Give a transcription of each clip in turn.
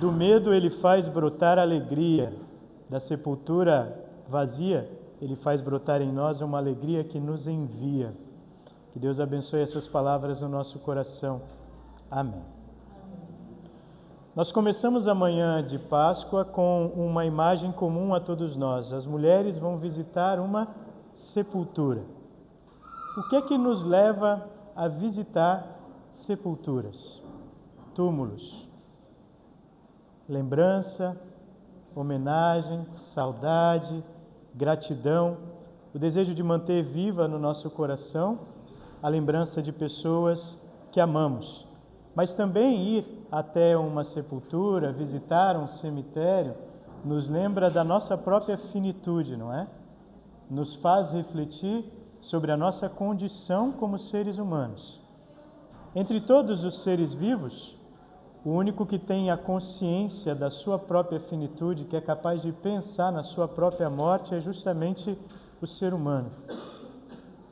Do medo ele faz brotar alegria, da sepultura vazia ele faz brotar em nós uma alegria que nos envia. Que Deus abençoe essas palavras no nosso coração. Amém. Nós começamos a manhã de Páscoa com uma imagem comum a todos nós. As mulheres vão visitar uma sepultura. O que é que nos leva a visitar sepulturas, túmulos? Lembrança, homenagem, saudade, gratidão, o desejo de manter viva no nosso coração a lembrança de pessoas que amamos. Mas também ir até uma sepultura, visitar um cemitério, nos lembra da nossa própria finitude, não é? Nos faz refletir sobre a nossa condição como seres humanos. Entre todos os seres vivos, o único que tem a consciência da sua própria finitude, que é capaz de pensar na sua própria morte, é justamente o ser humano.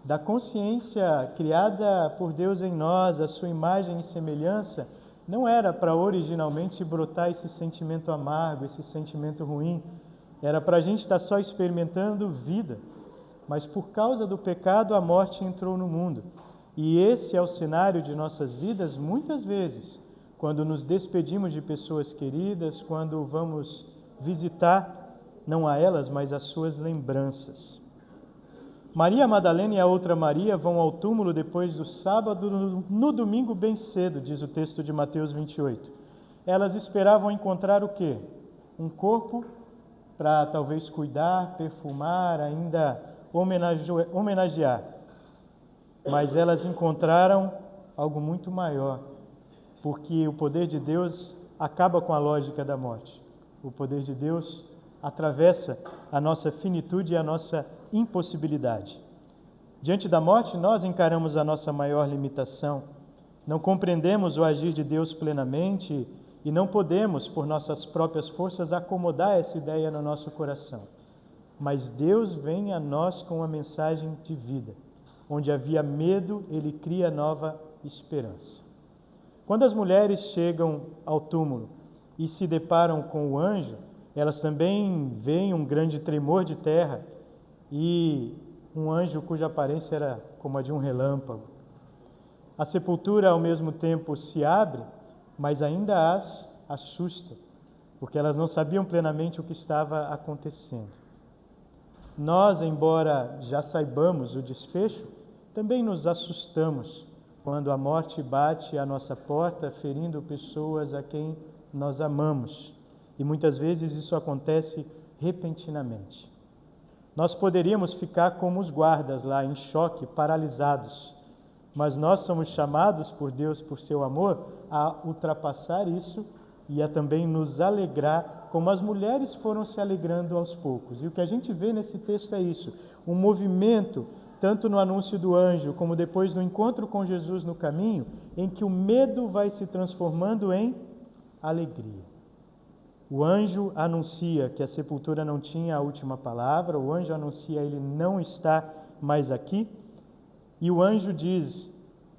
Da consciência criada por Deus em nós, a sua imagem e semelhança, não era para originalmente brotar esse sentimento amargo, esse sentimento ruim. Era para a gente estar só experimentando vida. Mas por causa do pecado, a morte entrou no mundo. E esse é o cenário de nossas vidas muitas vezes, quando nos despedimos de pessoas queridas, quando vamos visitar, não a elas, mas as suas lembranças. Maria Madalena e a outra Maria vão ao túmulo depois do sábado, no domingo bem cedo, diz o texto de Mateus 28. Elas esperavam encontrar o quê? Um corpo para talvez cuidar, perfumar, ainda homenagear. Mas elas encontraram algo muito maior, porque o poder de Deus acaba com a lógica da morte. O poder de Deus atravessa a nossa finitude e a nossa impossibilidade. Diante da morte, nós encaramos a nossa maior limitação. Não compreendemos o agir de Deus plenamente e não podemos, por nossas próprias forças, acomodar essa ideia no nosso coração. Mas Deus vem a nós com uma mensagem de vida. Onde havia medo, Ele cria nova esperança. Quando as mulheres chegam ao túmulo e se deparam com o anjo, elas também veem um grande tremor de terra e um anjo cuja aparência era como a de um relâmpago. A sepultura, ao mesmo tempo, se abre, mas ainda as assusta, porque elas não sabiam plenamente o que estava acontecendo. Nós, embora já saibamos o desfecho, também nos assustamos quando a morte bate à nossa porta, ferindo pessoas a quem nós amamos. E muitas vezes isso acontece repentinamente. Nós poderíamos ficar como os guardas lá, em choque, paralisados. Mas nós somos chamados por Deus, por seu amor, a ultrapassar isso e a também nos alegrar, como as mulheres foram se alegrando aos poucos. E o que a gente vê nesse texto é isso, um movimento, tanto no anúncio do anjo, como depois no encontro com Jesus no caminho, em que o medo vai se transformando em alegria. O anjo anuncia que a sepultura não tinha a última palavra, o anjo anuncia ele não está mais aqui, e o anjo diz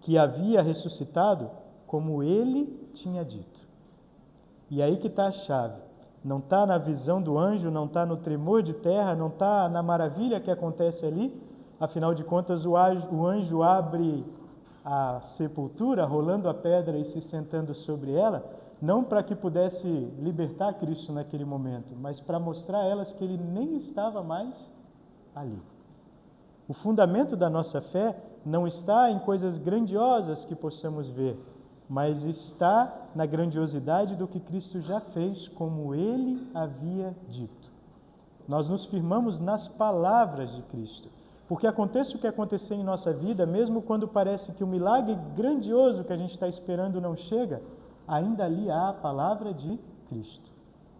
que havia ressuscitado como ele tinha dito. E aí que está a chave. Não está na visão do anjo, não está no tremor de terra, não está na maravilha que acontece ali. Afinal de contas, o anjo abre a sepultura, rolando a pedra e se sentando sobre ela, não para que pudesse libertar Cristo naquele momento, mas para mostrar a elas que ele nem estava mais ali. O fundamento da nossa fé não está em coisas grandiosas que possamos ver, mas está na grandiosidade do que Cristo já fez, como ele havia dito. Nós nos firmamos nas palavras de Cristo, porque aconteça o que acontecer em nossa vida, mesmo quando parece que o milagre grandioso que a gente está esperando não chega, ainda ali há a palavra de Cristo.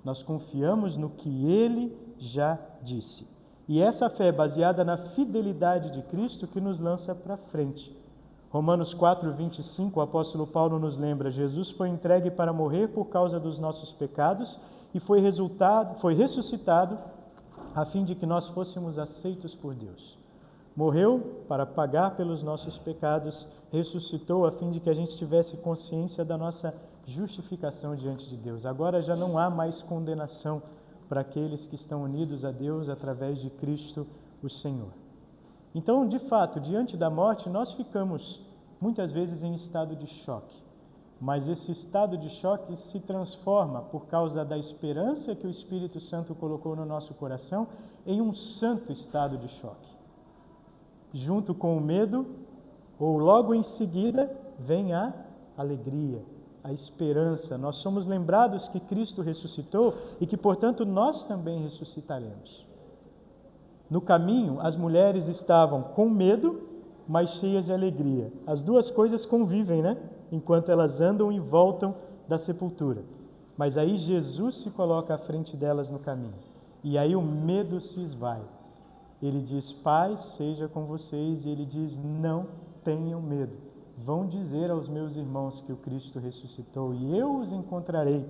Nós confiamos no que ele já disse. E essa fé é baseada na fidelidade de Cristo que nos lança para frente. Romanos 4:25, o apóstolo Paulo nos lembra: Jesus foi entregue para morrer por causa dos nossos pecados e foi ressuscitado a fim de que nós fôssemos aceitos por Deus. Morreu para pagar pelos nossos pecados, ressuscitou a fim de que a gente tivesse consciência da nossa justificação diante de Deus. Agora já não há mais condenação para aqueles que estão unidos a Deus através de Cristo, o Senhor. Então, de fato, diante da morte, nós ficamos muitas vezes em estado de choque. Mas esse estado de choque se transforma, por causa da esperança que o Espírito Santo colocou no nosso coração, em um santo estado de choque. Junto com o medo, ou logo em seguida, vem a alegria, a esperança. Nós somos lembrados que Cristo ressuscitou e que, portanto, nós também ressuscitaremos. No caminho, as mulheres estavam com medo, mas cheias de alegria. As duas coisas convivem, né? Enquanto elas andam e voltam da sepultura. Mas aí Jesus se coloca à frente delas no caminho. E aí o medo se esvai. Ele diz, paz seja com vocês. E ele diz, não tenham medo. Vão dizer aos meus irmãos que o Cristo ressuscitou e eu os encontrarei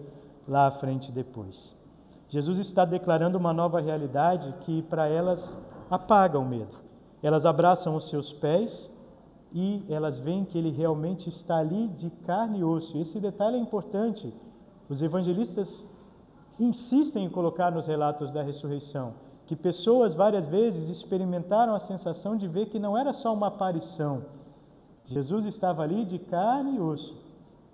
lá à frente depois. Jesus está declarando uma nova realidade que para elas apaga o medo. Elas abraçam os seus pés e elas veem que ele realmente está ali de carne e osso. Esse detalhe é importante. Os evangelistas insistem em colocar nos relatos da ressurreição que pessoas várias vezes experimentaram a sensação de ver que não era só uma aparição. Jesus estava ali de carne e osso.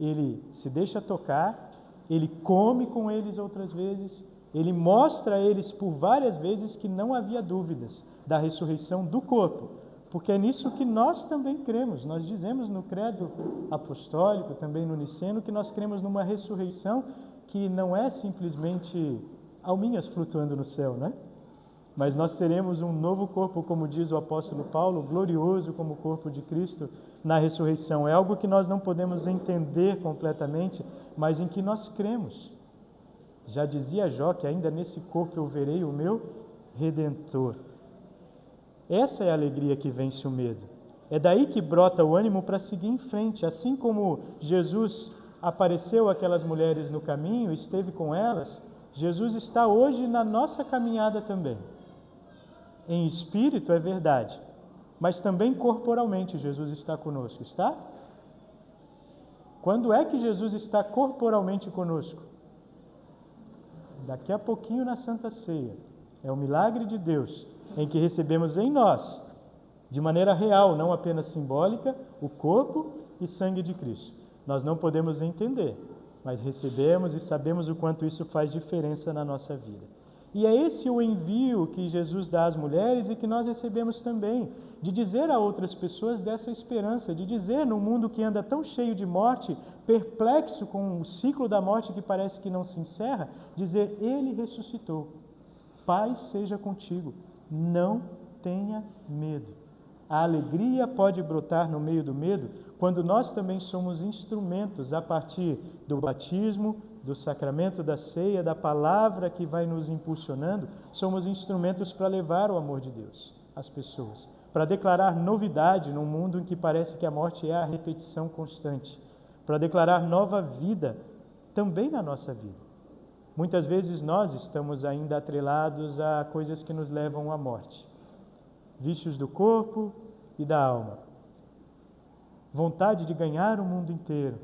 Ele se deixa tocar, ele come com eles outras vezes, ele mostra a eles por várias vezes que não havia dúvidas da ressurreição do corpo, porque é nisso que nós também cremos. Nós dizemos no credo apostólico, também no niceno, que nós cremos numa ressurreição que não é simplesmente alminhas flutuando no céu, né? Mas nós teremos um novo corpo, como diz o apóstolo Paulo, glorioso como o corpo de Cristo na ressurreição. É algo que nós não podemos entender completamente, mas em que nós cremos. Já dizia Jó que ainda nesse corpo eu verei o meu Redentor. Essa é a alegria que vence o medo. É daí que brota o ânimo para seguir em frente. Assim como Jesus apareceu àquelas mulheres no caminho, esteve com elas, Jesus está hoje na nossa caminhada também. Em espírito é verdade, mas também corporalmente Jesus está conosco, está? Quando é que Jesus está corporalmente conosco? Daqui a pouquinho na Santa Ceia. É o milagre de Deus, em que recebemos em nós, de maneira real, não apenas simbólica, o corpo e sangue de Cristo. Nós não podemos entender, mas recebemos e sabemos o quanto isso faz diferença na nossa vida. E é esse o envio que Jesus dá às mulheres e que nós recebemos também, de dizer a outras pessoas dessa esperança, de dizer num mundo que anda tão cheio de morte, perplexo com o ciclo da morte que parece que não se encerra, dizer, Ele ressuscitou. Paz seja contigo, não tenha medo. A alegria pode brotar no meio do medo quando nós também somos instrumentos a partir do batismo, do sacramento da ceia, da palavra que vai nos impulsionando, somos instrumentos para levar o amor de Deus às pessoas, para declarar novidade num mundo em que parece que a morte é a repetição constante, para declarar nova vida também na nossa vida. Muitas vezes nós estamos ainda atrelados a coisas que nos levam à morte. Vícios do corpo e da alma. Vontade de ganhar o mundo inteiro.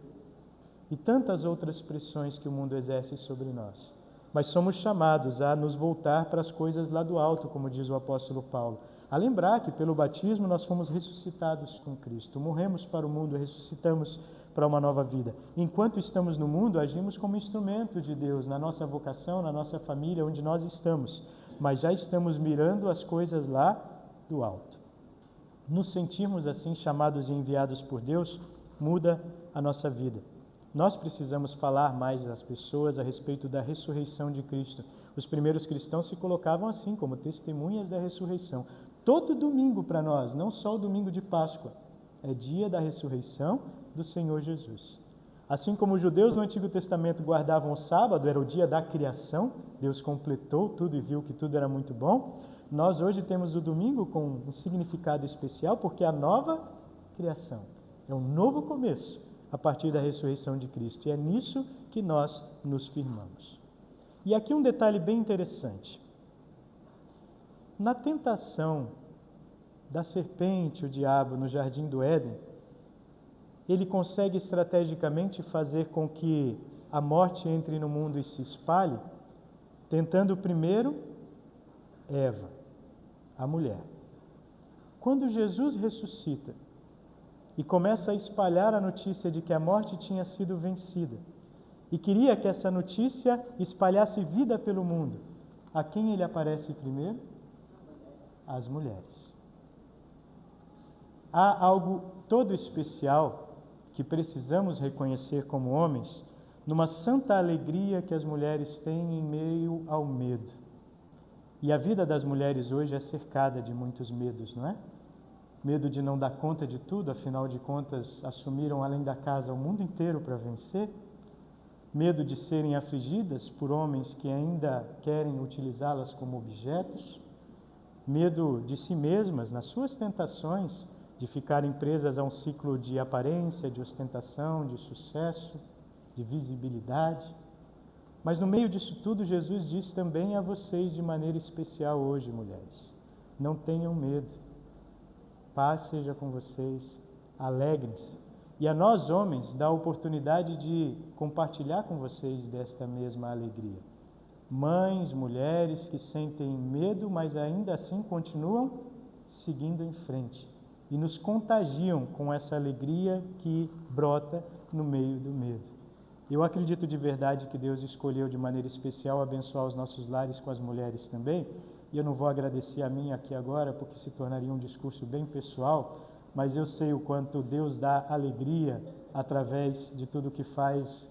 E tantas outras pressões que o mundo exerce sobre nós. Mas somos chamados a nos voltar para as coisas lá do alto, como diz o apóstolo Paulo. A lembrar que pelo batismo nós fomos ressuscitados com Cristo. Morremos para o mundo, ressuscitamos para uma nova vida. Enquanto estamos no mundo, agimos como instrumento de Deus, na nossa vocação, na nossa família, onde nós estamos. Mas já estamos mirando as coisas lá do alto. Nos sentirmos assim chamados e enviados por Deus, muda a nossa vida. Nós precisamos falar mais às pessoas a respeito da ressurreição de Cristo. Os primeiros cristãos se colocavam assim, como testemunhas da ressurreição. Todo domingo para nós, não só o domingo de Páscoa, é dia da ressurreição do Senhor Jesus. Assim como os judeus no Antigo Testamento guardavam o sábado, era o dia da criação, Deus completou tudo e viu que tudo era muito bom, nós hoje temos o domingo com um significado especial, porque é a nova criação, é um novo começo a partir da ressurreição de Cristo, e é nisso que nós nos firmamos. E aqui um detalhe bem interessante. Na tentação da serpente, o diabo, no jardim do Éden, ele consegue estrategicamente fazer com que a morte entre no mundo e se espalhe, tentando primeiro Eva, a mulher. Quando Jesus ressuscita e começa a espalhar a notícia de que a morte tinha sido vencida, e queria que essa notícia espalhasse vida pelo mundo, a quem ele aparece primeiro? Às mulheres. Há algo todo especial que precisamos reconhecer como homens, numa santa alegria que as mulheres têm em meio ao medo. E a vida das mulheres hoje é cercada de muitos medos, não é? Medo de não dar conta de tudo, afinal de contas, assumiram além da casa o mundo inteiro para vencer. Medo de serem afligidas por homens que ainda querem utilizá-las como objetos. Medo de si mesmas, nas suas tentações, de ficarem presas a um ciclo de aparência, de ostentação, de sucesso, de visibilidade. Mas no meio disso tudo, Jesus diz também a vocês de maneira especial hoje, mulheres: não tenham medo. Paz seja com vocês, alegrem-se. E a nós, homens, dá a oportunidade de compartilhar com vocês desta mesma alegria. Mães, mulheres que sentem medo, mas ainda assim continuam seguindo em frente e nos contagiam com essa alegria que brota no meio do medo. Eu acredito de verdade que Deus escolheu de maneira especial abençoar os nossos lares com as mulheres também. E eu não vou agradecer a mim aqui agora, porque se tornaria um discurso bem pessoal, mas eu sei o quanto Deus dá alegria através de tudo que faz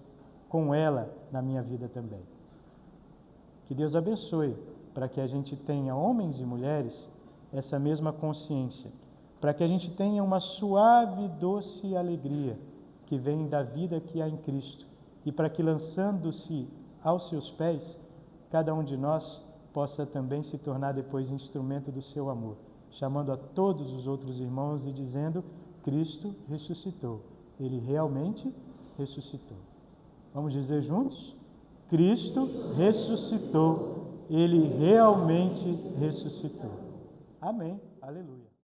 com ela na minha vida também. Que Deus abençoe, para que a gente tenha, homens e mulheres, essa mesma consciência, para que a gente tenha uma suave, doce alegria que vem da vida que há em Cristo, e para que, lançando-se aos seus pés, cada um de nós possa também se tornar depois instrumento do seu amor, chamando a todos os outros irmãos e dizendo: Cristo ressuscitou, Ele realmente ressuscitou. Vamos dizer juntos? Cristo ressuscitou, Ele realmente ressuscitou. Amém. Aleluia.